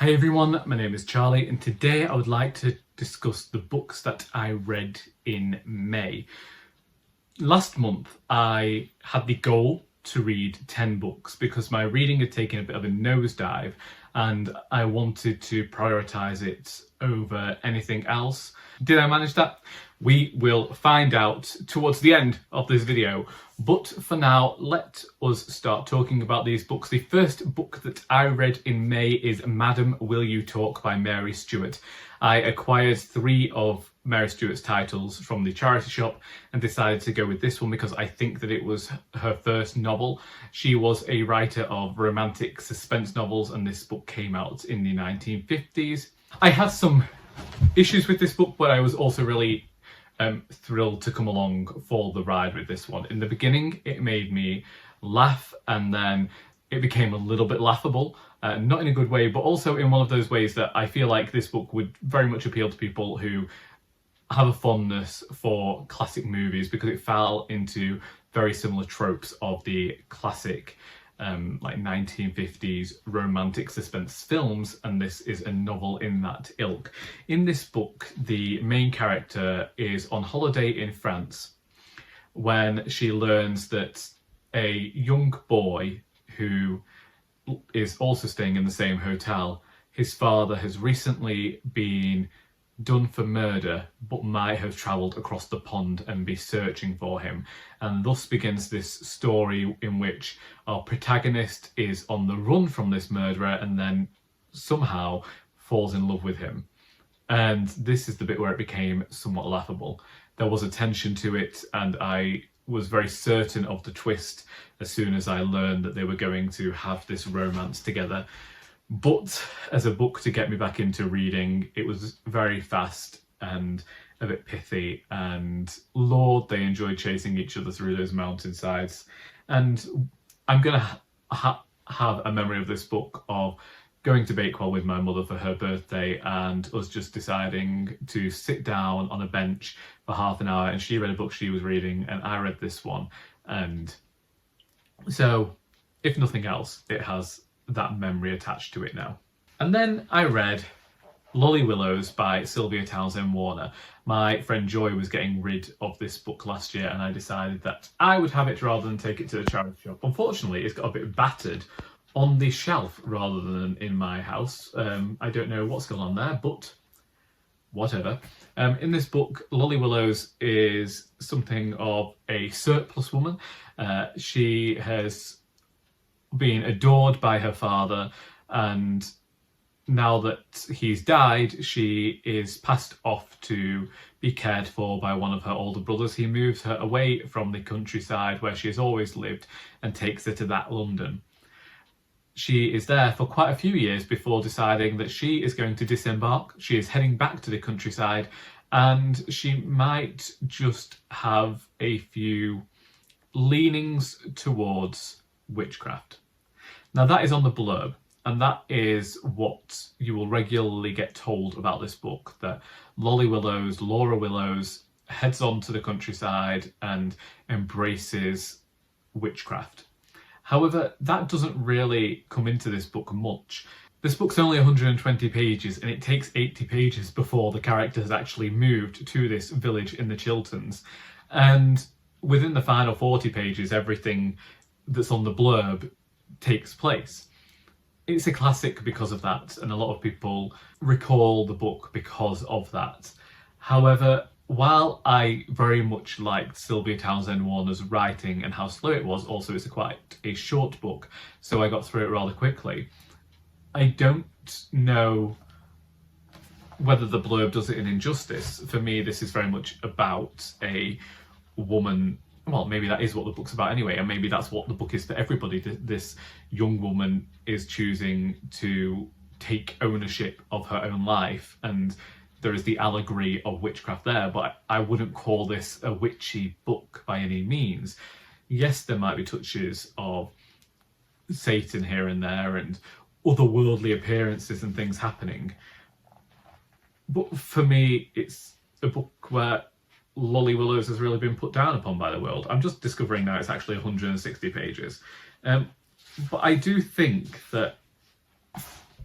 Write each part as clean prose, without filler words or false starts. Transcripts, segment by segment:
Hi everyone, my name is Charlie and today I would like to discuss the books that I read in May. Last month I had the goal to read 10 books because my reading had taken a bit of a nosedive and I wanted to prioritise it over anything else. Did I manage that? We will find out towards the end of this video, but for now let us start talking about these books. The first book that I read in May is Madam, Will You Talk by Mary Stewart. I acquired 3 of Mary Stewart's titles from the charity shop and decided to go with this one because I think that it was her first novel. She was a writer of romantic suspense novels and this book came out in the 1950s. I had some issues with this book, but I was also really thrilled to come along for the ride with this one. In the beginning it made me laugh and then it became a little bit laughable, not in a good way, but also in one of those ways that I feel like this book would very much appeal to people who have a fondness for classic movies because it fell into very similar tropes of the classic like 1950s romantic suspense films, and this is a novel in that ilk. In this book, the main character is on holiday in France when she learns that a young boy who is also staying in the same hotel, his father has recently been done for murder but might have travelled across the pond and be searching for him, and thus begins this story in which our protagonist is on the run from this murderer and then somehow falls in love with him. And this is the bit where it became somewhat laughable. There was a tension to it and I was very certain of the twist as soon as I learned that they were going to have this romance together. But as a book to get me back into reading, it was very fast and a bit pithy, and Lord, they enjoyed chasing each other through those mountainsides. And I'm going to have a memory of this book of going to Bakewell with my mother for her birthday and us just deciding to sit down on a bench for half an hour and she read a book she was reading and I read this one. And so, if nothing else, it has that memory attached to it now. And then I read Willowes by Sylvia Townsend Warner. My friend Joy was getting rid of this book last year and I decided that I would have it rather than take it to the charity shop. Unfortunately, it's got a bit battered on the shelf rather than in my house. I don't know what's going on there, but whatever. In this book, Willowes is something of a surplus woman. She has been adored by her father, and now that he's died, she is passed off to be cared for by one of her older brothers. He moves her away from the countryside where she has always lived and takes her to that London. She is there for quite a few years before deciding that she is going to disembark. She is heading back to the countryside and she might just have a few leanings towards witchcraft. Now that is on the blurb, and that is what you will regularly get told about this book, that Laura Willows, heads on to the countryside and embraces witchcraft. However, that doesn't really come into this book much. This book's only 120 pages and it takes 80 pages before the character has actually moved to this village in the Chilterns. And within the final 40 pages, everything that's on the blurb takes place. It's a classic because of that, and a lot of people recall the book because of that. However, while I very much liked Sylvia Townsend Warner's writing and how slow it was, also it's quite a short book, so I got through it rather quickly. I don't know whether the blurb does it an injustice. For me, this is very much about a woman. Well, maybe that is what the book's about anyway, and maybe that's what the book is for everybody. This young woman is choosing to take ownership of her own life, and there is the allegory of witchcraft there, but I wouldn't call this a witchy book by any means. Yes, there might be touches of Satan here and there and otherworldly appearances and things happening, but for me, it's a book where Willowes has really been put down upon by the world. I'm just discovering now it's actually 160 pages. But I do think that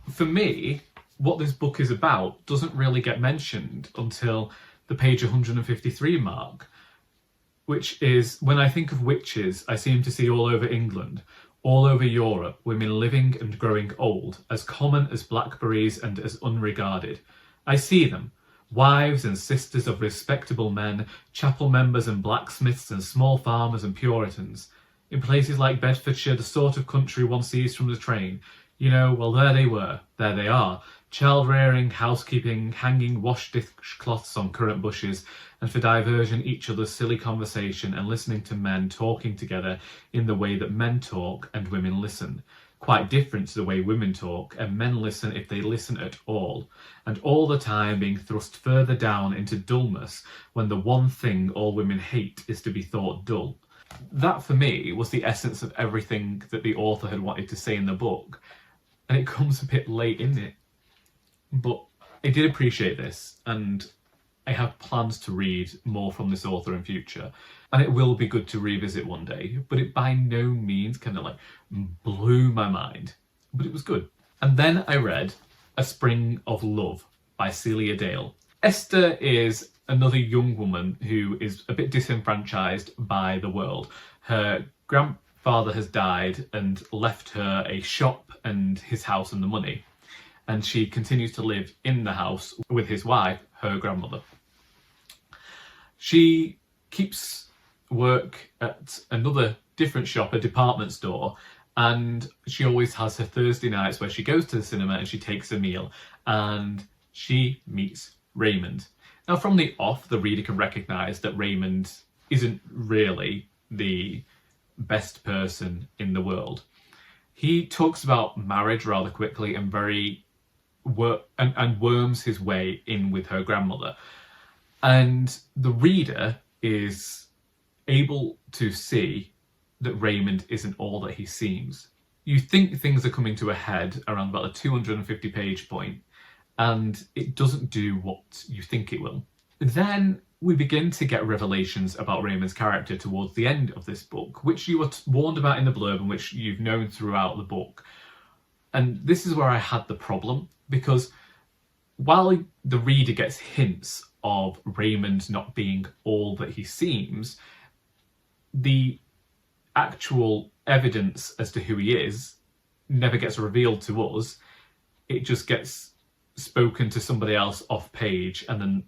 for me, what this book is about doesn't really get mentioned until the page 153 mark, which is, when I think of witches, I seem to see all over England, all over Europe, women living and growing old, as common as blackberries and as unregarded. I see them, wives and sisters of respectable men, chapel members and blacksmiths and small farmers and Puritans. In places like Bedfordshire, the sort of country one sees from the train. You know, well, there they were, there they are. Child-rearing, housekeeping, hanging wash-dish-cloths on currant bushes, and for diversion each other's silly conversation and listening to men talking together in the way that men talk and women listen. Quite different to the way women talk, and men listen if they listen at all, and all the time being thrust further down into dullness when the one thing all women hate is to be thought dull. That, for me, was the essence of everything that the author had wanted to say in the book, and it comes a bit late in it. But I did appreciate this, and I have plans to read more from this author in future, and it will be good to revisit one day, but it by no means kind of like blew my mind, but it was good. And then I read A Spring of Love by Celia Dale. Esther is another young woman who is a bit disenfranchised by the world. Her grandfather has died and left her a shop and his house and the money, and she continues to live in the house with his wife, her grandmother. She keeps work at another different shop, a department store, and she always has her Thursday nights where she goes to the cinema and she takes a meal, and she meets Raymond. Now, from the off, the reader can recognise that Raymond isn't really the best person in the world. He talks about marriage rather quickly and worms his way in with her grandmother. And the reader is able to see that Raymond isn't all that he seems. You think things are coming to a head around about the 250 page point, and it doesn't do what you think it will. Then we begin to get revelations about Raymond's character towards the end of this book, which you were warned about in the blurb and which you've known throughout the book. And this is where I had the problem, because while the reader gets hints of Raymond not being all that he seems, the actual evidence as to who he is never gets revealed to us. It just gets spoken to somebody else off page, and then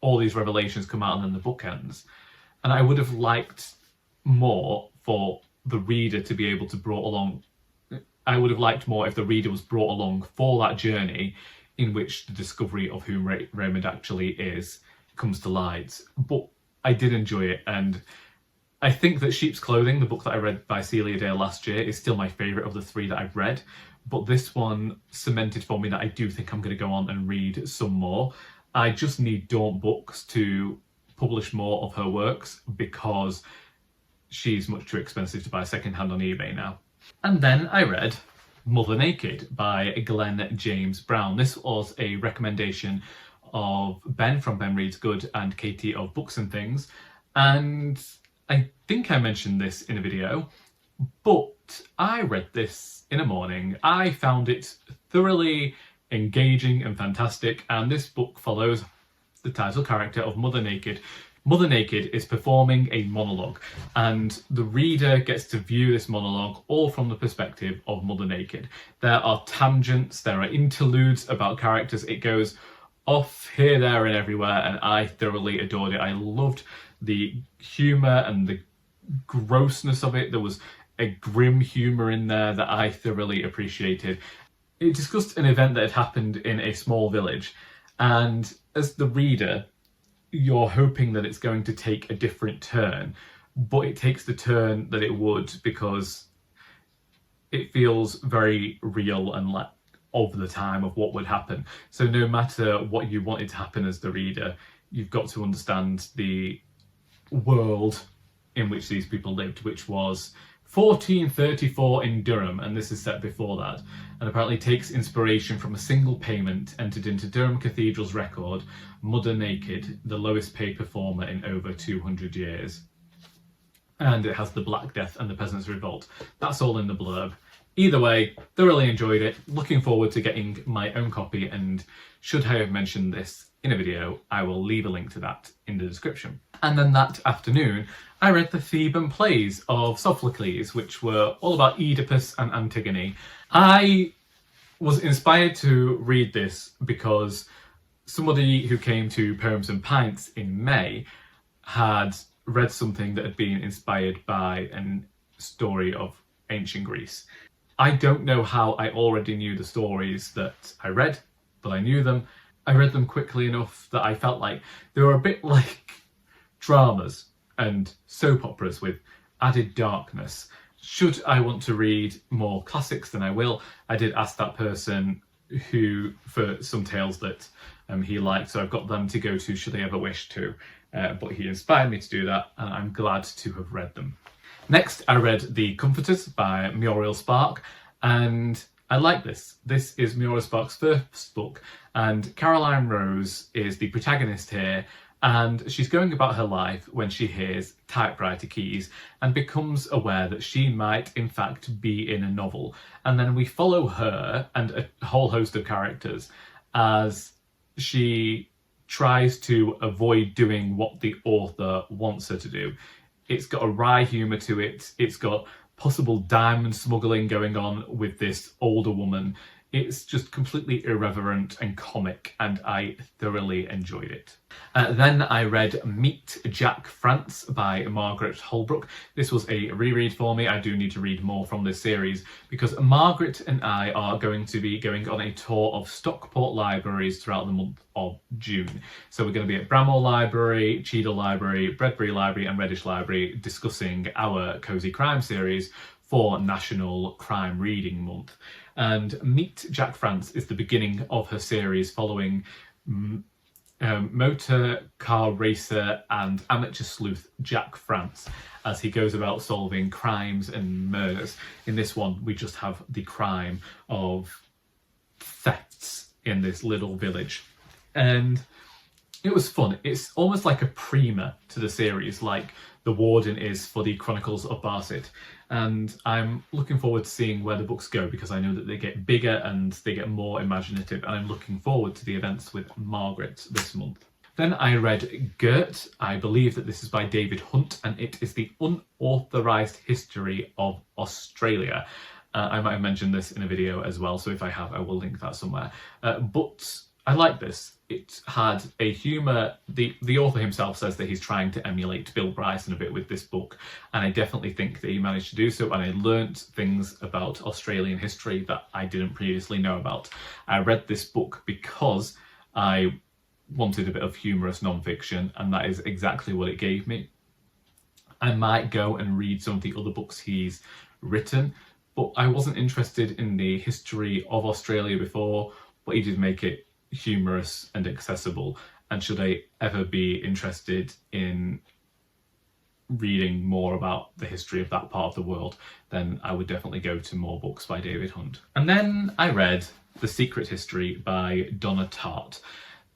all these revelations come out and then the book ends. And I would have liked more for the reader to be able to brought along. I would have liked more if the reader was brought along for that journey in which the discovery of who Raymond actually is comes to light. But I did enjoy it, and I think that Sheep's Clothing, the book that I read by Celia Dale last year, is still my favourite of the three that I've read. But this one cemented for me that I do think I'm going to go on and read some more. I just need Daunt Books to publish more of her works because she's much too expensive to buy secondhand on eBay now. And then I read Mother Naked by Glen James Brown. This was a recommendation of Ben from Ben Reads Good and Katie of Books and Things. And I think I mentioned this in a video, but I read this in a morning. I found it thoroughly engaging and fantastic, and this book follows the title character of Mother Naked. Mother Naked is performing a monologue, and the reader gets to view this monologue all from the perspective of Mother Naked. There are tangents, there are interludes about characters. It goes off here, there and everywhere, and I thoroughly adored it. I loved the humour and the grossness of it. There was a grim humour in there that I thoroughly appreciated. It discussed an event that had happened in a small village, and as the reader, you're hoping that it's going to take a different turn, but it takes the turn that it would because it feels very real and like of the time of what would happen. So no matter what you wanted to happen as the reader, you've got to understand the world in which these people lived, which was 1434 in Durham, and this is set before that, and apparently takes inspiration from a single payment entered into Durham Cathedral's record, Mother Naked, the lowest paid performer in over 200 years. And it has the Black Death and the Peasants' Revolt. That's all in the blurb. Either way, thoroughly enjoyed it. Looking forward to getting my own copy, and should I have mentioned this in a video, I will leave a link to that in the description. And then that afternoon, I read the Theban plays of Sophocles, which were all about Oedipus and Antigone. I was inspired to read this because somebody who came to Poems and Pints in May had read something that had been inspired by a story of ancient Greece. I don't know how I already knew the stories that I read, but I knew them. I read them quickly enough that I felt like they were a bit like dramas and soap operas with added darkness. Should I want to read more classics, then I will. I did ask that person for some tales that he liked, so I've got them to go to should they ever wish to. But he inspired me to do that, and I'm glad to have read them. Next, I read The Comforters by Muriel Spark, and I like this. This is Muriel Spark's first book, and Caroline Rose is the protagonist here, and she's going about her life when she hears typewriter keys and becomes aware that she might in fact be in a novel. And then we follow her and a whole host of characters as she tries to avoid doing what the author wants her to do. It's got a wry humour to it. It's got possible diamond smuggling going on with this older woman. It's just completely irreverent and comic, and I thoroughly enjoyed it. Then I read Meet Jack France by Margaret Holbrook. This was a reread for me. I do need to read more from this series because Margaret and I are going to be going on a tour of Stockport libraries throughout the month of June. So we're going to be at Bramhall Library, Cheadle Library, Bredbury Library and Reddish Library discussing our Cosy Crime series for National Crime Reading Month. And Meet Jack France is the beginning of her series following motor car racer and amateur sleuth Jack France as he goes about solving crimes and murders. In this one, we just have the crime of thefts in this little village. And it was fun. It's almost like a primer to the series, like The Warden is for the Chronicles of Barset. And I'm looking forward to seeing where the books go because I know that they get bigger and they get more imaginative, and I'm looking forward to the events with Margaret this month. Then I read Girt. I believe that this is by David Hunt, and it is the unauthorized history of Australia. I might have mentioned this in a video as well, so if I have, I will link that somewhere. But I like this. It had a humour. The author himself says that he's trying to emulate Bill Bryson a bit with this book, and I definitely think that he managed to do so, and I learnt things about Australian history that I didn't previously know about. I read this book because I wanted a bit of humorous non-fiction, and that is exactly what it gave me. I might go and read some of the other books he's written, but I wasn't interested in the history of Australia before, but he did make it humorous and accessible, and should I ever be interested in reading more about the history of that part of the world, then I would definitely go to more books by David Hunt. And then I read The Secret History by Donna Tartt.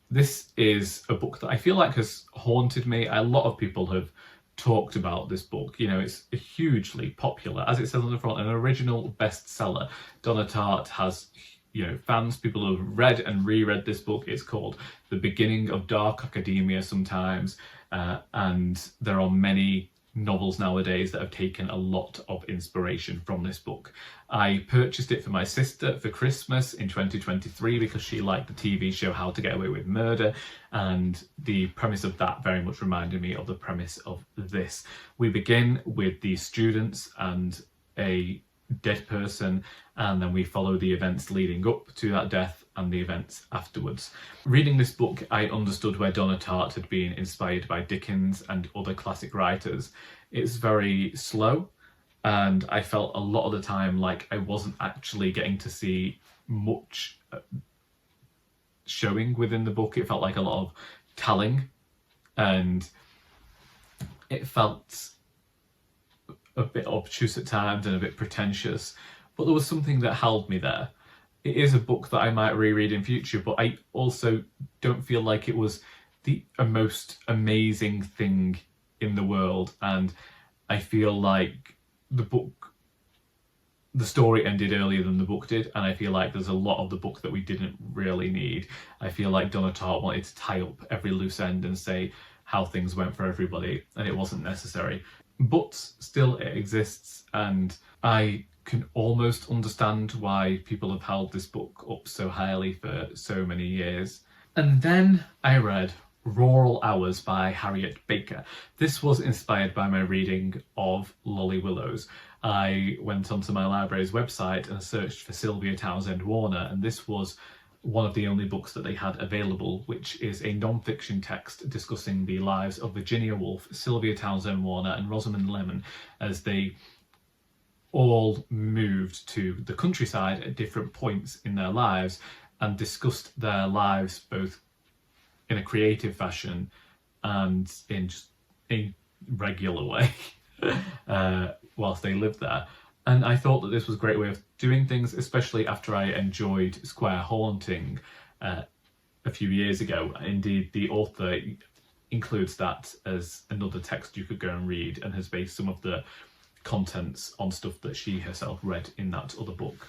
This is a book that I feel like has haunted me. A lot of people have talked about this book. You know, it's hugely popular. As it says on the front, an original bestseller. Donna Tartt has, you know, fans, people who have read and reread this book. It's called The Beginning of Dark Academia sometimes, and there are many novels nowadays that have taken a lot of inspiration from this book. I purchased it for my sister for Christmas in 2023 because she liked the TV show How to Get Away with Murder, and the premise of that very much reminded me of the premise of this. We begin with the students and a dead person, and then we follow the events leading up to that death and the events afterwards. Reading this book, I understood where Donna Tartt had been inspired by Dickens and other classic writers. It's very slow, and I felt a lot of the time like I wasn't actually getting to see much showing within the book. It felt like a lot of telling, and it felt a bit obtuse at times and a bit pretentious, but there was something that held me there. It is a book that I might reread in future, but I also don't feel like it was the most amazing thing in the world, and I feel like the book the story ended earlier than the book did, and I feel like there's a lot of the book that we didn't really need. I feel like Donna Tartt wanted to tie up every loose end and say how things went for everybody, and it wasn't necessary. But still, it exists, and I can almost understand why people have held this book up so highly for so many years. And then I read Rural Hours by Harriet Baker. This was inspired by my reading of Lolly Willows. I went onto my library's website and searched for Sylvia Townsend Warner, and this was one of the only books that they had available, which is a non-fiction text discussing the lives of Virginia Woolf, Sylvia Townsend Warner and Rosamund Lemon as they all moved to the countryside at different points in their lives and discussed their lives both in a creative fashion and in just a regular way whilst they lived there. And I thought that this was a great way of doing things, especially after I enjoyed Square Haunting a few years ago. Indeed, the author includes that as another text you could go and read, and has based some of the contents on stuff that she herself read in that other book.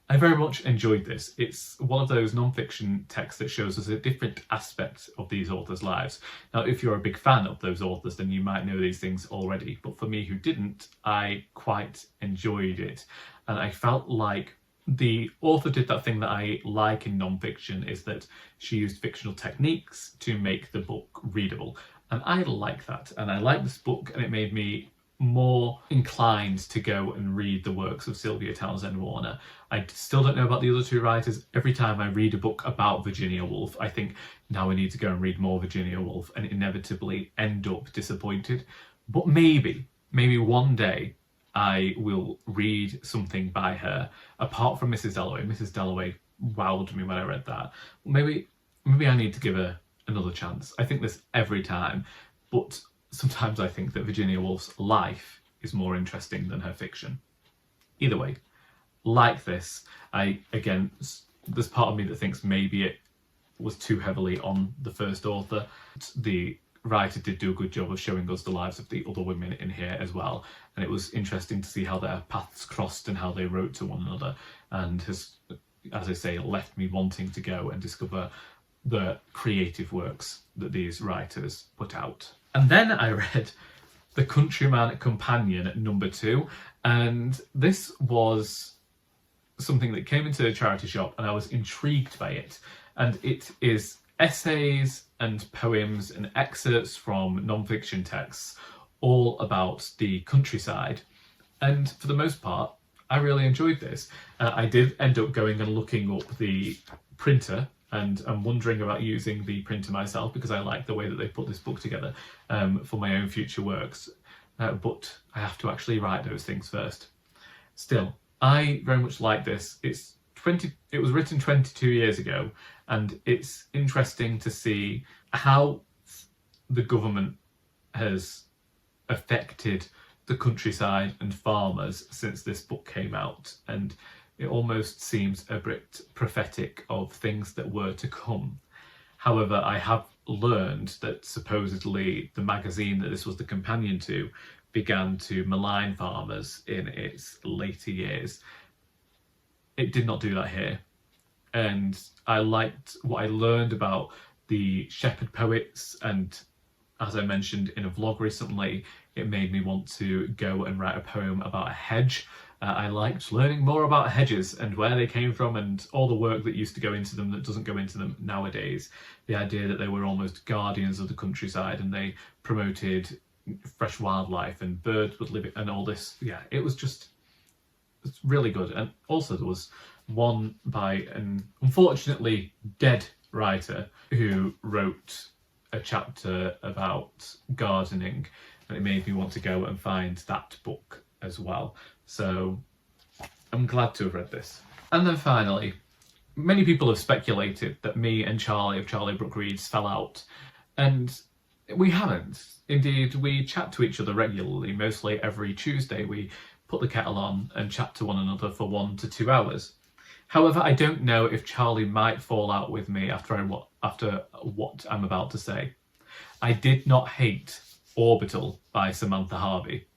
I very much enjoyed this. It's one of those non-fiction texts that shows us a different aspect of these authors' lives. Now, if you're a big fan of those authors, then you might know these things already. But for me who didn't, I quite enjoyed it. And I felt like the author did that thing that I like in non-fiction, is that she used fictional techniques to make the book readable. And I like that. And I like this book, and it made me more inclined to go and read the works of Sylvia Townsend Warner. I still don't know about the other two writers. Every time I read a book about Virginia Woolf, I think, now I need to go and read more Virginia Woolf, and inevitably end up disappointed. But maybe one day I will read something by her, apart from Mrs. Dalloway. Mrs. Dalloway wowed me when I read that. Maybe I need to give her another chance. I think this every time, but sometimes I think that Virginia Woolf's life is more interesting than her fiction. Either way, like this, there's part of me that thinks maybe it was too heavily on the first author. The writer did do a good job of showing us the lives of the other women in here as well, and it was interesting to see how their paths crossed and how they wrote to one another, and has, as I say, left me wanting to go and discover the creative works that these writers put out. And then I read The Countryman Companion #2, and this was something that came into a charity shop, and I was intrigued by it. And it is essays and poems and excerpts from non-fiction texts, all about the countryside. And for the most part, I really enjoyed this. I did end up going and looking up the printer, and I'm wondering about using the printer myself, because I like the way that they put this book together for my own future works. But I have to actually write those things first. Still, I very much like this. It was written 22 years ago, and it's interesting to see how the government has affected the countryside and farmers since this book came out, and it almost seems a bit prophetic of things that were to come. However, I have learned that supposedly the magazine that this was the companion to began to malign farmers in its later years. It did not do that here. And I liked what I learned about the shepherd poets, and as I mentioned in a vlog recently, it made me want to go and write a poem about a hedge. I liked learning more about hedges and where they came from and all the work that used to go into them that doesn't go into them nowadays. The idea that they were almost guardians of the countryside, and they promoted fresh wildlife and birds would live and all this. Yeah, it's really good. And also there was one by an unfortunately dead writer who wrote a chapter about gardening, and it made me want to go and find that book as well. So I'm glad to have read this. And then finally, many people have speculated that me and Charlie of Charlie Brooke Reads fell out, and we haven't. Indeed, we chat to each other regularly. Mostly every Tuesday we put the kettle on and chat to one another for 1 to 2 hours. However, I don't know if Charlie might fall out with me after what I'm about to say. I did not hate Orbital by Samantha Harvey.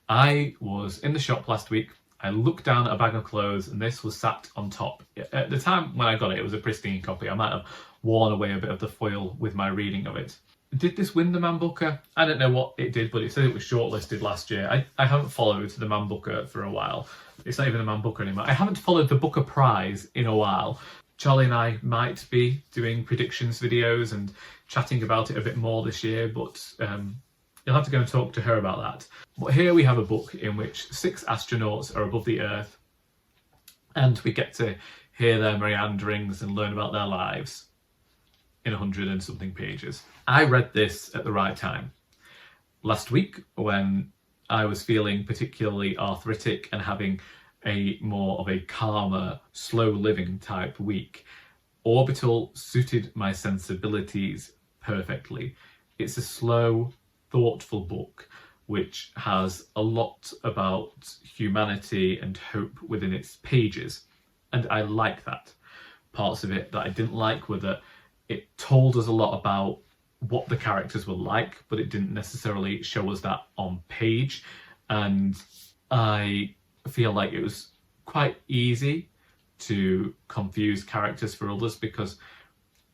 I was in the shop last week I looked down at a bag of clothes and this was sat on top. At the time when I got it, it was a pristine copy. I might have worn away a bit of the foil with my reading of it. Did this win the Man Booker? I don't know what it did, but it said it was shortlisted last year. I haven't followed the Man Booker for a while. It's not even a Man Booker anymore. I haven't followed the Booker Prize in a while. Charlie and I might be doing predictions videos and chatting about it a bit more this year, but you'll have to go and talk to her about that. But here we have a book in which 6 astronauts are above the Earth, and we get to hear their meanderings and learn about their lives in 100 and something pages. I read this at the right time. Last week, when I was feeling particularly arthritic and having a more of a calmer, slow living type week, Orbital suited my sensibilities perfectly. It's a slow, thoughtful book which has a lot about humanity and hope within its pages, and I like that. Parts of it that I didn't like were that it told us a lot about what the characters were like, but it didn't necessarily show us that on page, and I feel like it was quite easy to confuse characters for others because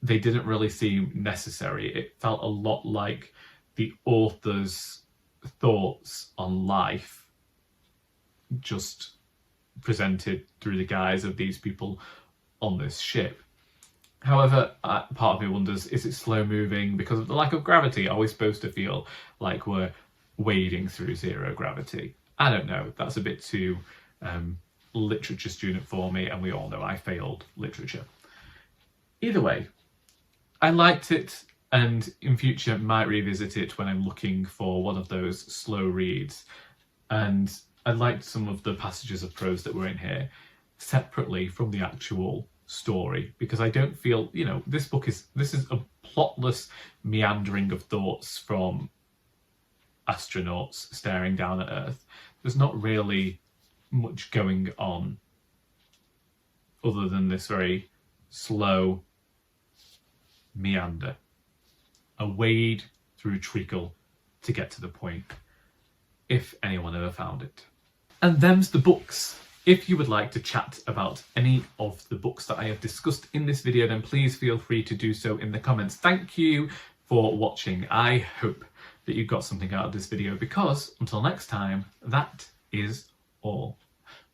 they didn't really seem necessary. It felt a lot like the author's thoughts on life just presented through the guise of these people on this ship. However, part of me wonders, is it slow moving because of the lack of gravity? Are we supposed to feel like we're wading through zero gravity? I don't know. That's a bit too literature student for me, and we all know I failed literature. Either way, I liked it, and in future might revisit it when I'm looking for one of those slow reads. And I liked some of the passages of prose that were in here separately from the actual story, because I don't feel, you know, this is a plotless meandering of thoughts from astronauts staring down at Earth. There's not really much going on other than this very slow meander, a wade through treacle to get to the point, if anyone ever found it. And them's the books. If you would like to chat about any of the books that I have discussed in this video, then please feel free to do so in the comments. Thank you for watching. I hope that you got something out of this video, because until next time, that is all.